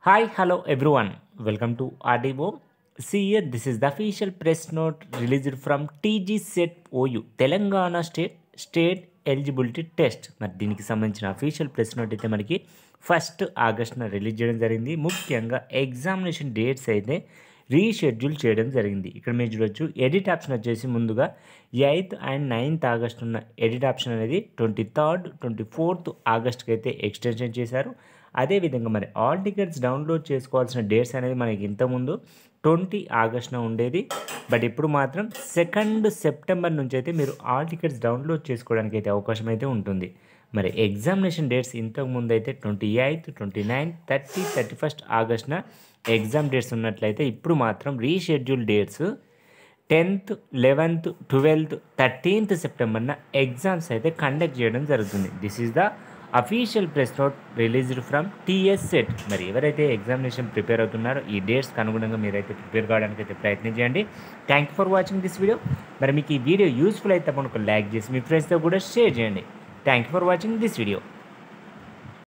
Hi, hello everyone. Welcome to RDO. See here, this is the official press note released from TG Set OU, Telangana state eligibility test. మరి దీనికి సంబంధించిన official press note అయితే మనకి 1 ఆగస్టున release చేయడం జరిగింది. ముఖ్యంగా examination dates అయితే reschedule చేయడం జరిగింది. ఇక్కడ మీరు చూడొచ్చు ఎడిట్ ఆప్షన్ వచ్చేసి ముందుగా 8th అండ్ 9th ఆగస్ట్ ఉన్న ఎడిట్ ఆప్షన్ అనేది 23rd 24th ఆగస్ట్కి అయితే ఎక్స్టెన్షన్ చేశారు. అదేవిధంగా మరి ఆల్ టికెట్స్ డౌన్లోడ్ చేసుకోవాల్సిన డేట్స్ అనేది మనకి ఇంతకుముందు 20 ఆగస్టున ఉండేది. బట్ ఇప్పుడు మాత్రం 2nd సెప్టెంబర్ నుంచి అయితే మీరు ఆల్ టికెట్స్ డౌన్లోడ్ చేసుకోవడానికి అయితే అవకాశం అయితే ఉంటుంది. మరి ఎగ్జామినేషన్ డేట్స్ ఇంతకుముందు అయితే 28th 29th 30 31st ఆగస్టున exam dates ఉన్నట్లయితే ఇప్పుడు మాత్రం reschedule dates 10th 11th 12th 13th సెప్టెంబర్న ఎగ్జామ్స్ అయితే కండక్ట్ చేయడం జరుగుతుంది. This is the official press note released from TS SET. మరి ఎవరైతే ఎగ్జామినేషన్ ప్రిపేర్ అవుతున్నారో ఈ డేట్స్కి అనుగుణంగా మీరైతే ప్రిపేర్ కావడానికి అయితే ప్రయత్నించండి. Thank you for watching this video. మరి మీకు ఈ వీడియో యూస్ఫుల్ అయితే మనకు లైక్ చేసి మీ ఫ్రెండ్స్తో కూడా షేర్ చేయండి. Thank you for watching this video.